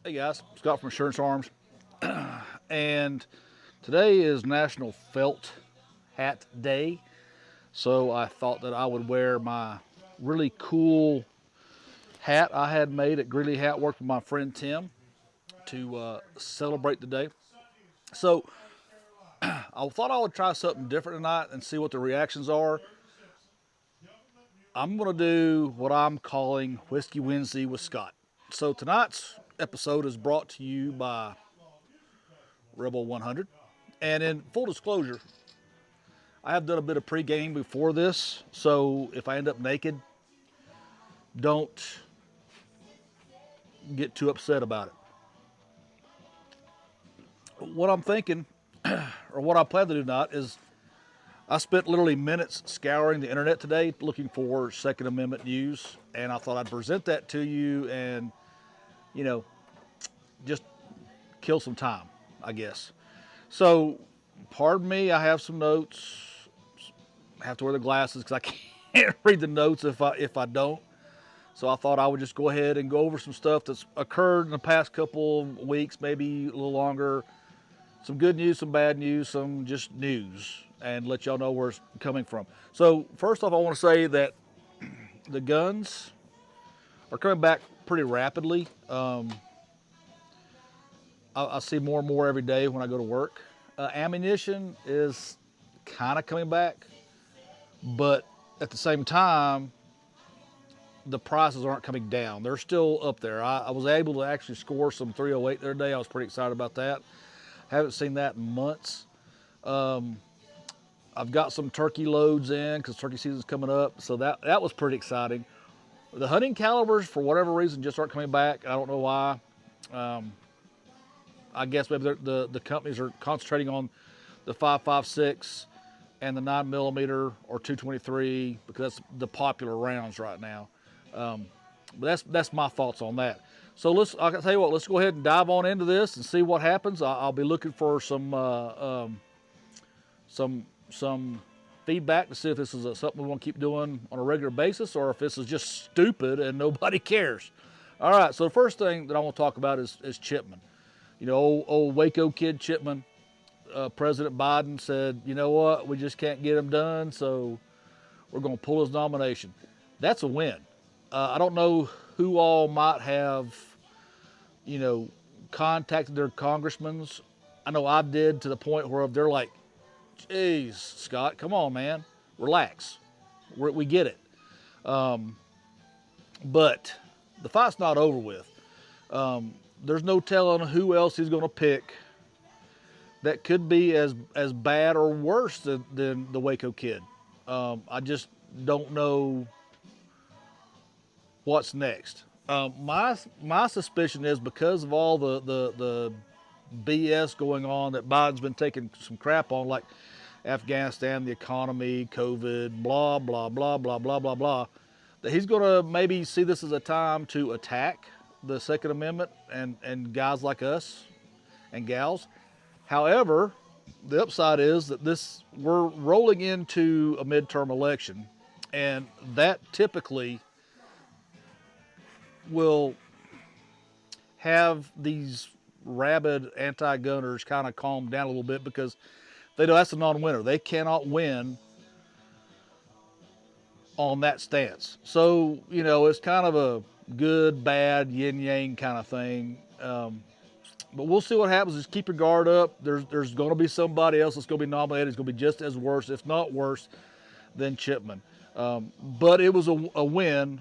Hey guys, Scott from Insurance Arms, and today is National Felt Hat Day. So I thought that I would wear my really cool hat I had made at Greeley Hat Work with my friend Tim to celebrate the day. So I thought I would try something different tonight and see what the reactions are. I'm going to do what I'm calling Whiskey Wednesday with Scott. So tonight's episode is brought to you by Rebel 100. And in full disclosure, I have done a bit of pre-game before this, so if I end up naked, don't get too upset about it. What I'm thinking, or what I plan to do tonight, is I spent literally minutes scouring the internet today looking for Second Amendment news, and I thought I'd present that to you and, you know, just kill some time, I guess. So, pardon me, I have some notes. I have to wear the glasses because I can't read the notes if I don't. So I thought I would just go ahead and go over some stuff that's occurred in the past couple of weeks, maybe a little longer. Some good news, some bad news, some just news, and let y'all know where it's coming from. So first off, I want to say that the guns are coming back pretty rapidly. I see more and more every day when I go to work. Ammunition is kind of coming back, but at the same time, the prices aren't coming down. They're still up there. I was able to actually score some 308 the other day. I was pretty excited about that. Haven't seen that in months. I've got some turkey loads in because turkey season's coming up, so that was pretty exciting. The hunting calibers, for whatever reason, just aren't coming back. I don't know why. I guess maybe the companies are concentrating on the 5.56 and the 9mm or 223 because that's the popular rounds right now. But that's my thoughts on that. So I can tell you what, let's go ahead and dive on into this and see what happens. I'll be looking for some feedback to see if this is something we want to keep doing on a regular basis or if this is just stupid and nobody cares. All right, so the first thing that I want to talk about is Chipman. You know, old Waco kid Chipman. President Biden said, you know what, we just can't get him done, so we're going to pull his nomination. That's a win. I don't know who all might have, contacted their congressmen. I know I did, to the point where they're like, geez, Scott, come on, man, relax. We get it. But the fight's not over with. There's no telling who else he's going to pick that could be as bad or worse than the Waco kid. I just don't know what's next. My suspicion is because of all the BS going on that Biden's been taking some crap on, like Afghanistan, the economy, COVID, blah, blah, blah, blah, blah, blah, blah, that he's going to maybe see this as a time to attack the Second Amendment and guys like us and gals. However, the upside is that we're rolling into a midterm election, and that typically will have these rabid anti-gunners kind of calm down a little bit because they know that's a non-winner. They cannot win on that stance. So, it's kind of a good, bad, yin-yang kind of thing. But we'll see what happens. Just keep your guard up. There's going to be somebody else that's going to be nominated. It's going to be just as worse, if not worse, than Chipman. But it was a win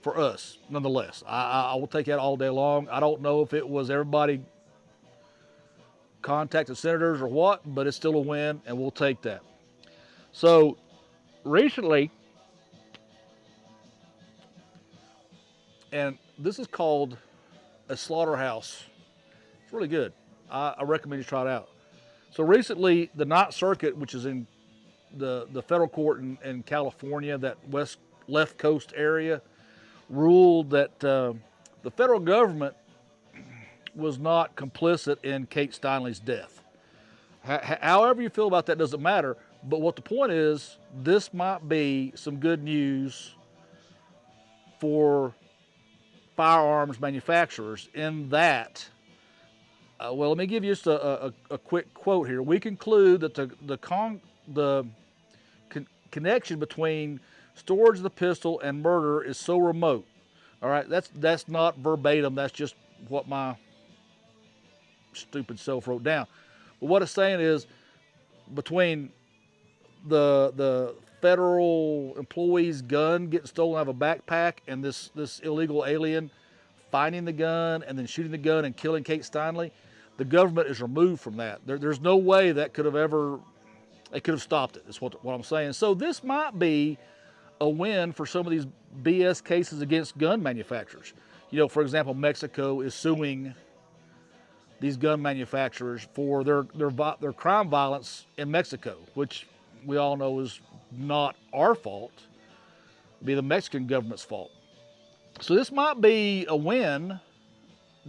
for us, nonetheless. I will take that all day long. I don't know if it was everybody contacted senators or what, but it's still a win, and we'll take that. So recently, and this is called a slaughterhouse. It's really good. I recommend you try it out. So recently, the Ninth Circuit, which is in the federal court in California, that left coast area, ruled that the federal government was not complicit in Kate Steinle's death. However you feel about that doesn't matter. But what the point is, this might be some good news for firearms manufacturers in that, well, let me give you just a quick quote here. We conclude that the connection between storage of the pistol and murder is so remote. All right, that's not verbatim. That's just what my stupid self wrote down. But what it's saying is between the federal employee's gun getting stolen out of a backpack and this illegal alien finding the gun and then shooting the gun and killing Kate Steinle, the government is removed from that. There's no way that could have ever, they could have stopped it, is what I'm saying. So this might be a win for some of these BS cases against gun manufacturers. You know, for example, Mexico is suing these gun manufacturers for their crime violence in Mexico, which we all know is not our fault. It'd be the Mexican government's fault. So this might be a win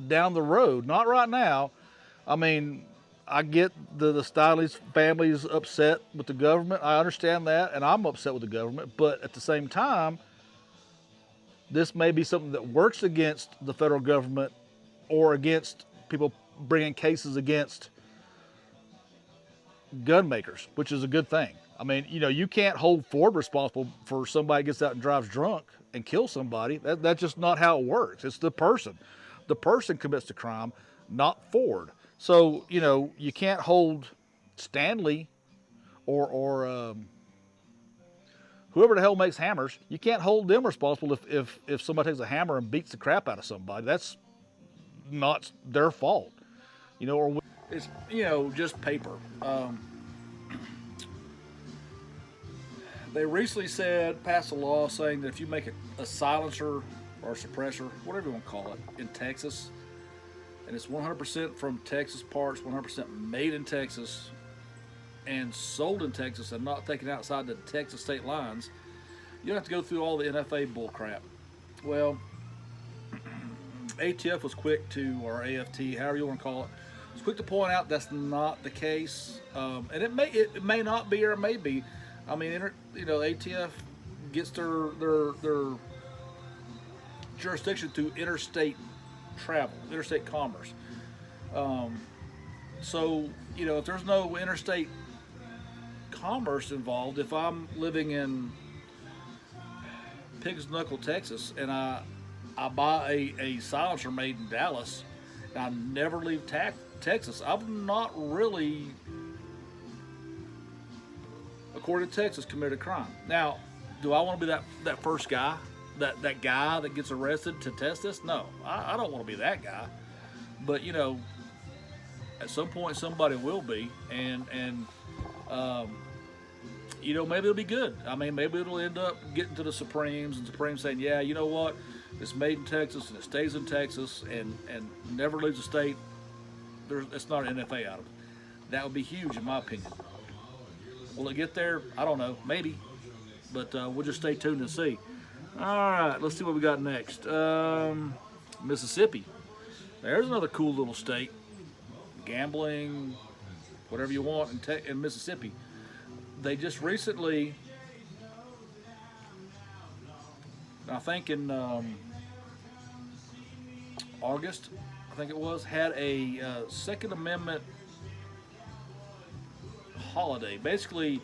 down the road, not right now. I mean, I get the Steinle's family's upset with the government. I understand that, and I'm upset with the government. But at the same time, this may be something that works against the federal government or against people bringing cases against gun makers, which is a good thing. I mean, you know, you can't hold Ford responsible for somebody gets out and drives drunk and kills somebody. That's just not how it works. It's the person. The person commits the crime, not Ford. So, you know, you can't hold Stanley or whoever the hell makes hammers. You can't hold them responsible if somebody takes a hammer and beats the crap out of somebody. That's not their fault. You know, or it's, you know, just paper. They recently passed a law saying that if you make a silencer or a suppressor, whatever you want to call it, in Texas, and it's 100% from Texas parts, 100% made in Texas, and sold in Texas and not taken outside the Texas state lines, you don't have to go through all the NFA bullcrap. Well, ATF was quick to, or AFT, however you want to call it, was quick to point out that's not the case, and it may not be, or it may be. I mean, you know, ATF gets their jurisdiction through interstate travel, interstate commerce. So, you know, if there's no interstate commerce involved, if I'm living in Pig's Knuckle, Texas, and I buy a silencer made in Dallas, and I never leave Texas, I've not really, according to Texas, committed a crime. Now, do I want to be that first guy, that guy that gets arrested to test this? No, I don't want to be that guy. But, you know, at some point somebody will be, and you know, maybe it'll be good. I mean, maybe it'll end up getting to the Supremes, and Supremes saying, yeah, you know what, it's made in Texas and it stays in Texas and never leaves the state. It's not an NFA item. That would be huge, in my opinion. Will it get there? I don't know. Maybe. But we'll just stay tuned and see. All right, let's see what we got next. Mississippi. There's another cool little state. Gambling, whatever you want in Mississippi. They just recently, I think in August, I think it was, had a Second Amendment holiday. Basically,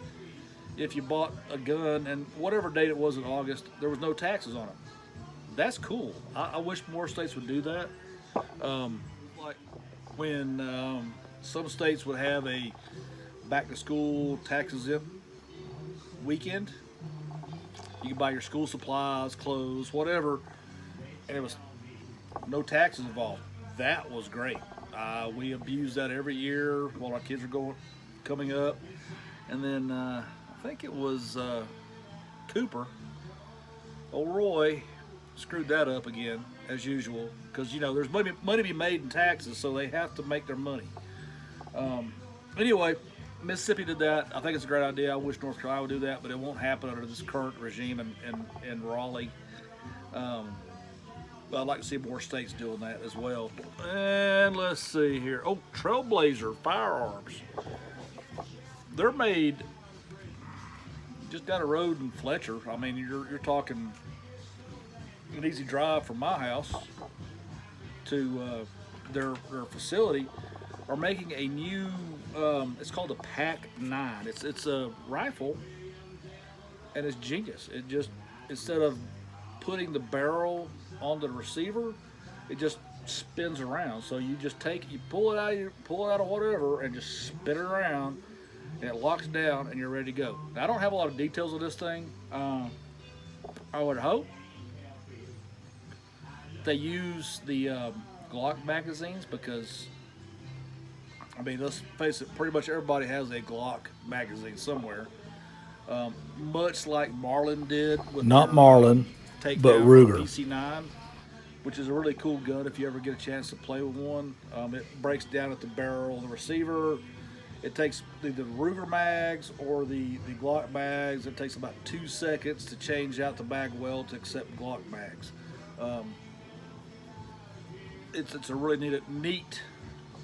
if you bought a gun and whatever date it was in August, there was no taxes on it. That's cool. I wish more states would do that. Like when some states would have a back to school tax exempt weekend, you could buy your school supplies, clothes, whatever, and it was no taxes involved. That was great. We abused that every year while our kids were coming up. And then I think it was Cooper, old Roy, screwed that up again as usual, because you know there's money to be made in taxes, so they have to make their money. Anyway, Mississippi did that. I think it's a great idea. I wish North Carolina would do that, but it won't happen under this current regime in Raleigh. But I'd like to see more states doing that as well. And let's see here. Oh, Trailblazer Firearms. They're made just down the road in Fletcher. I mean, you're talking an easy drive from my house to their facility, are making a new. It's called a Pac 9. It's a rifle, and it's genius. It just, instead of putting the barrel on the receiver, it just spins around. So you just pull it out of whatever, and just spin it around, and it locks down, and you're ready to go. Now, I don't have a lot of details of this thing. I would hope they use the Glock magazines, because, I mean, let's face it, pretty much everybody has a Glock magazine somewhere. Much like Marlin did with Not their, Marlin, takedown but from Ruger. PC9, which is a really cool gun if you ever get a chance to play with one. It breaks down at the barrel of the receiver. It takes the Ruger mags or the Glock mags. It takes about 2 seconds to change out the mag well to accept Glock mags. It's a really neat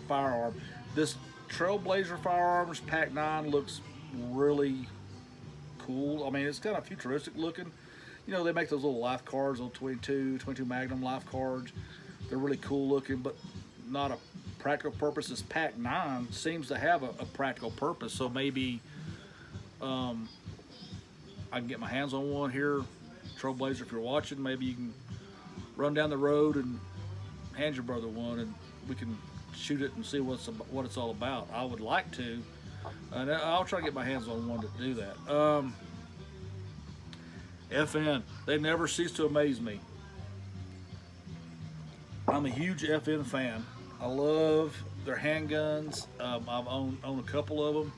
firearm. This Trailblazer Firearms Pac 9 looks really cool. I mean, it's kind of futuristic looking. You know, they make those little life cards, those 22 Magnum life cards. They're really cool looking, but not a practical purpose. This Pac 9 seems to have a practical purpose, so maybe I can get my hands on one here. Trailblazer, if you're watching, maybe you can run down the road and hand your brother one, and we can shoot it and see what it's all about. I would like to, and I'll try to get my hands on one to do that. FN, they never cease to amaze me. I'm a huge FN fan. I love their handguns. I've owned a couple of them.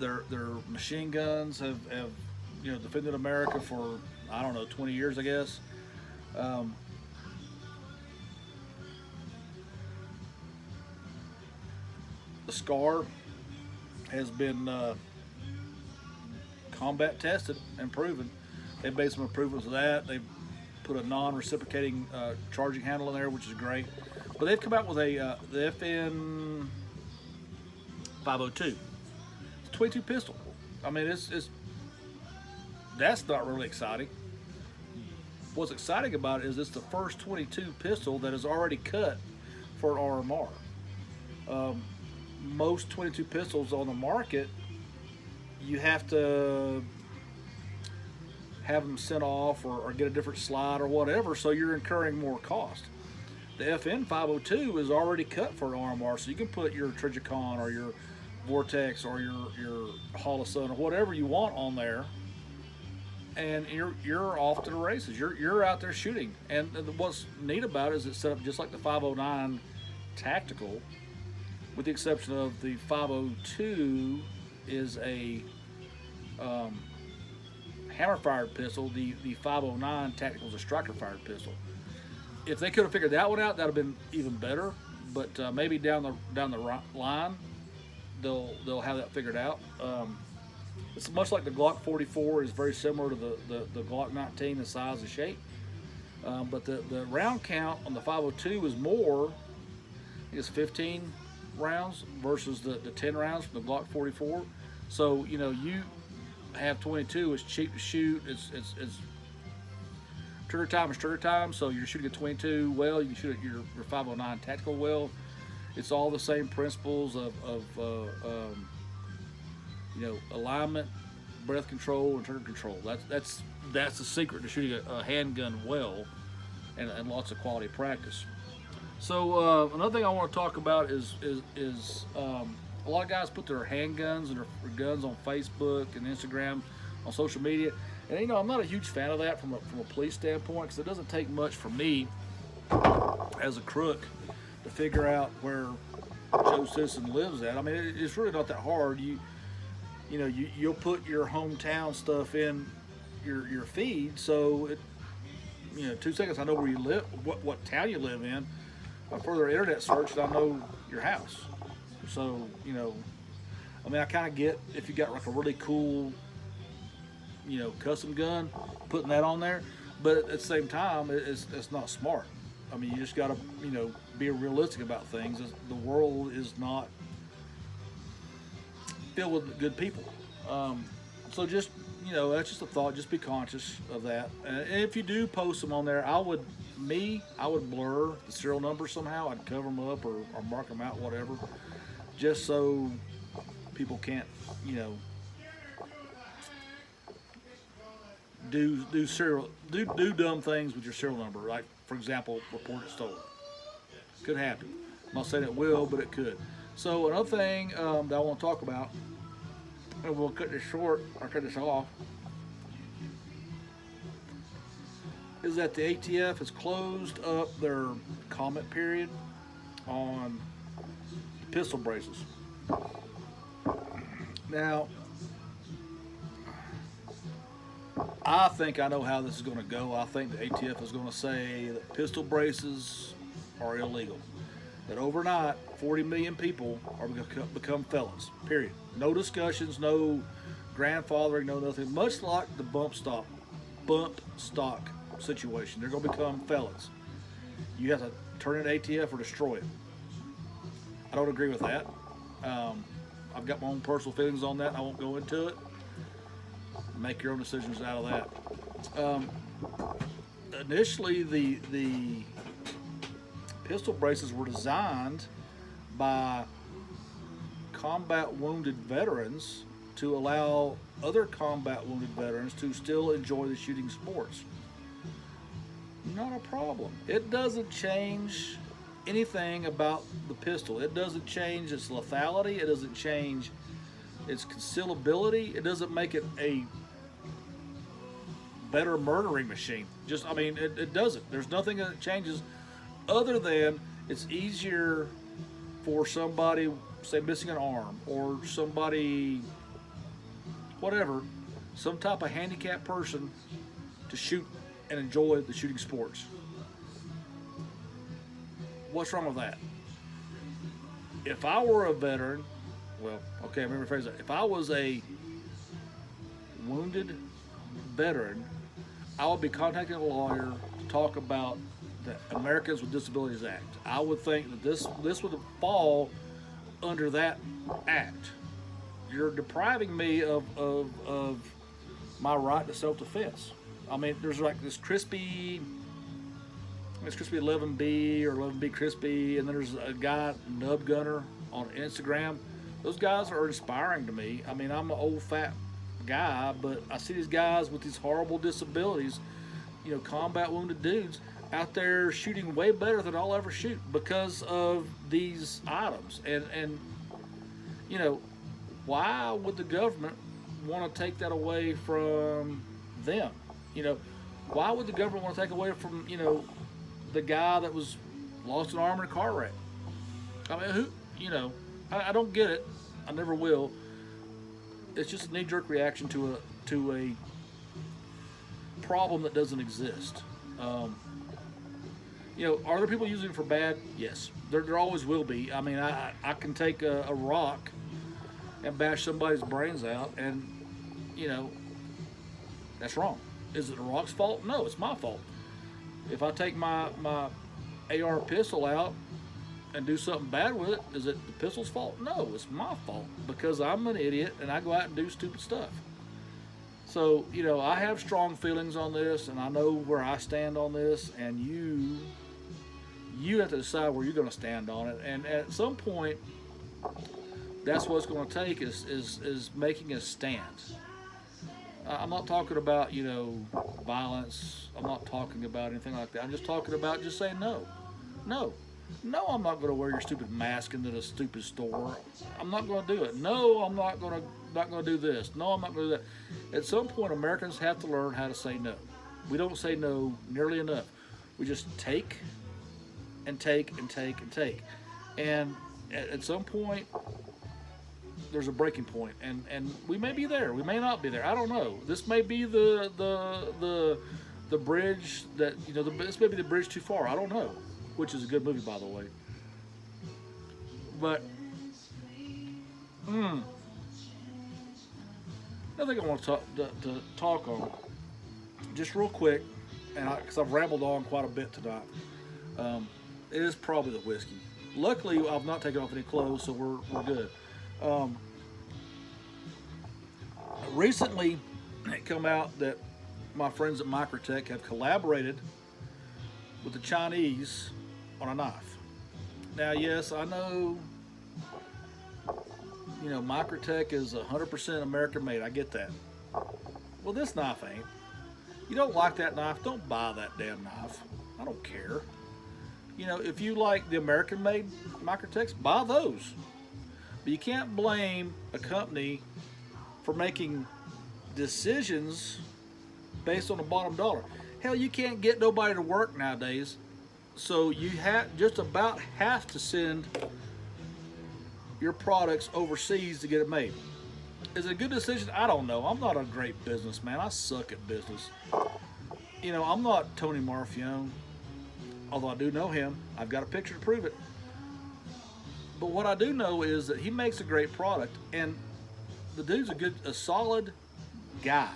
Their machine guns have defended America for, I don't know, 20 years, I guess. The SCAR has been combat tested and proven. They've made some improvements to that. They've put a non-reciprocating charging handle in there, which is great. But they've come out with the FN 502. It's a 22 pistol. I mean, that's not really exciting. What's exciting about it is it's the first 22 pistol that is already cut for an RMR. Most 22 pistols on the market, you have to have them sent off or get a different slide or whatever, so you're incurring more cost. The FN 502 is already cut for an RMR, so you can put your Trijicon or your Vortex or your Holosun or whatever you want on there, and you're off to the races. You're out there shooting. And what's neat about it is it's set up just like the 509 Tactical, with the exception of the 502 is a hammer-fired pistol. The 509 Tactical is a striker-fired pistol. If they could have figured that one out, that would have been even better. But maybe down the line, they'll have that figured out. It's much like the Glock 44 is very similar to the Glock 19 in size and shape. But the round count on the 502 is more. I think it's 15 rounds versus the 10 rounds from the Glock 44. So you have 22. It's cheap to shoot. It's trigger time is trigger time. So you're shooting a 22 well, you can shoot at your 509 Tactical well. It's all the same principles of alignment, breath control, and trigger control. That's the secret to shooting a handgun well, and lots of quality practice. So another thing I want to talk about is a lot of guys put their handguns and their guns on Facebook and Instagram, on social media, and I'm not a huge fan of that from a police standpoint, because it doesn't take much for me as a crook to figure out where Joe Citizen lives at. I mean, it's really not that hard. You'll put your hometown stuff in your feed, so 2 seconds I know where you live, what town you live in. A further internet search, and I know your house. So I kind of get if you got like a really cool, custom gun, putting that on there, but at the same time, it's not smart. I mean, you just got to be realistic about things. The world is not filled with good people. So just that's just a thought. Just be conscious of that. And if you do post them on there, I would blur the serial number somehow. I'd cover them up or mark them out, whatever, just so people can't, do dumb things with your serial number. Like, for example, report it stolen. Could happen. I'm not saying it will, but it could. So another thing that I want to talk about, and we'll cut this short or cut this off, is that the ATF has closed up their comment period on pistol braces. Now, I think I know how this is going to go. I think the ATF is going to say that pistol braces are illegal. That overnight, 40 million people are going to become felons. Period. No discussions, no grandfathering, no nothing. Much like the bump stock situation, they're going to become felons. You have to turn in ATF or destroy it. I don't agree with that. I've got my own personal feelings on that. I won't go into it. Make your own decisions out of that. Initially, the pistol braces were designed by combat wounded veterans to allow other combat wounded veterans to still enjoy the shooting sports. Not a problem. It doesn't change anything about the pistol. It doesn't change its lethality. It doesn't change its concealability. It doesn't make it a better murdering machine. It doesn't. There's nothing that changes other than it's easier for somebody, say, missing an arm, or somebody, whatever, some type of handicapped person to shoot and enjoy the shooting sports. What's wrong with that? If I were a veteran, let me rephrase that. If I was a wounded veteran, I would be contacting a lawyer to talk about the Americans with Disabilities Act. I would think that this would fall under that act. You're depriving me of my right to self-defense. There's like this crispy 11B or 11B crispy, and then there's a guy, Nub Gunner, on Instagram. Those guys are inspiring to me. I'm an old fat guy, but I see these guys with these horrible disabilities, combat wounded dudes out there shooting way better than I'll ever shoot because of these items. And why would the government want to take that away from them? Why would the government want to take away from, the guy that was lost an arm in a car wreck? I don't get it. I never will. It's just a knee-jerk reaction to a problem that doesn't exist. Are there people using it for bad? Yes, there always will be. I can take a rock and bash somebody's brains out, and that's wrong. Is it the rock's fault? No, it's my fault. If I take my AR pistol out and do something bad with it, is it the pistol's fault? No, it's my fault because I'm an idiot and I go out and do stupid stuff. So, I have strong feelings on this, and I know where I stand on this, and you have to decide where you're going to stand on it. And at some point, that's what it's going to take is making a stand. I'm not talking about, violence. I'm not talking about anything like that. I'm just talking about just saying no. No, I'm not going to wear your stupid mask into the stupid store. I'm not going to do it. No, I'm not going to do this. No, I'm not going to do that. At some point, Americans have to learn how to say no. We don't say no nearly enough. We just take and take and take and take. And at some point, there's a breaking point, and we may be there. We may not be there. I don't know. This may be the bridge that this may be the bridge too far. I don't know. Which is a good movie, by the way. But another thing I want to talk on, just real quick, and because I've rambled on quite a bit tonight, it is probably the whiskey. Luckily, I've not taken off any clothes, so we're good. Recently, it come out that my friends at Microtech have collaborated with the Chinese on a knife. Now, yes, I know, Microtech is 100% American made. I get that. Well, this knife ain't. You don't like that knife, don't buy that damn knife. I don't care. If you like the American made Microtechs, buy those. But you can't blame a company for making decisions based on the bottom dollar. Hell, you can't get nobody to work nowadays, so you just about have to send your products overseas to get it made. Is it a good decision? I don't know. I'm not a great businessman. I suck at business. I'm not Tony Marfione, although I do know him. I've got a picture to prove it. But what I do know is that he makes a great product, and the dude's a solid guy.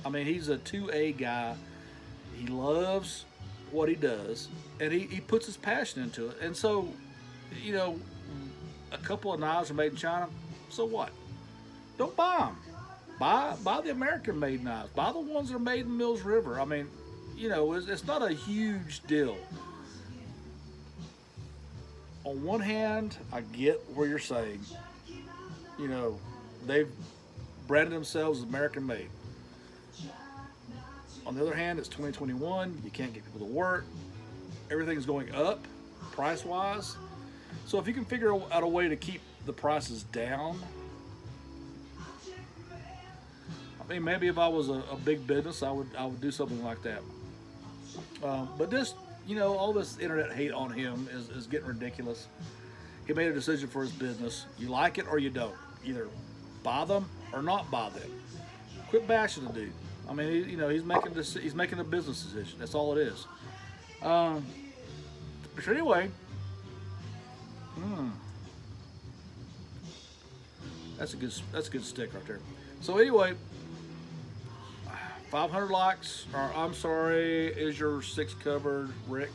I mean, he's a 2A guy. He loves what he does, and he puts his passion into it. And so, a couple of knives are made in China. So what? Don't buy them. Buy the American-made knives. Buy the ones that are made in Mills River. I mean, it's not a huge deal. On one hand, I get where you're saying, they've branded themselves as American made. On the other hand, it's 2021. You can't get people to work. Everything's going up price-wise. So if you can figure out a way to keep the prices down, I mean, maybe if I was a big business, I would do something like that. But this, all this internet hate on him is getting ridiculous. He made a decision for his business. You like it or you don't. Either buy them or not buy them. Quit bashing the dude. I mean, he's making a business decision. That's all it is. So anyway, that's a good stick right there. So anyway, 500 likes, or I'm sorry, is your six covered, Rick?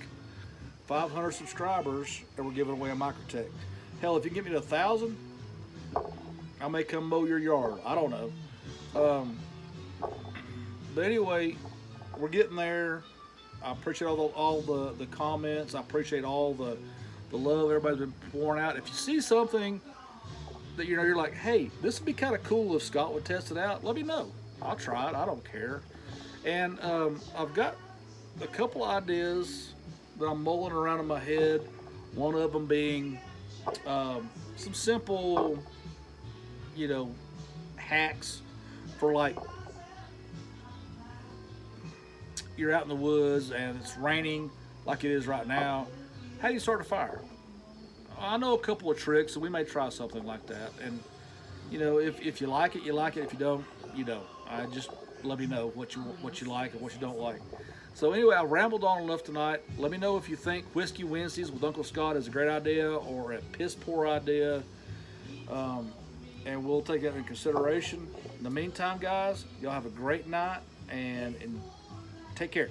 500 subscribers, and we're giving away a Microtech. Hell, if you give me to 1,000, I may come mow your yard. I don't know. But anyway, we're getting there. I appreciate all the comments. I appreciate all the love everybody's been pouring out. If you see something that you're like, hey, this would be kind of cool if Scott would test it out, let me know. I'll try it. I don't care. And I've got a couple ideas that I'm mulling around in my head. One of them being some simple, hacks for like you're out in the woods and it's raining like it is right now. How do you start a fire? I know a couple of tricks, so we may try something like that. And if you like it, you like it. If you don't, you don't. I just let me know what you like and what you don't like. So anyway, I rambled on enough tonight. Let me know if you think Whiskey Wednesdays with Uncle Scott is a great idea or a piss poor idea, and we'll take that into consideration. In the meantime, guys, y'all have a great night and take care.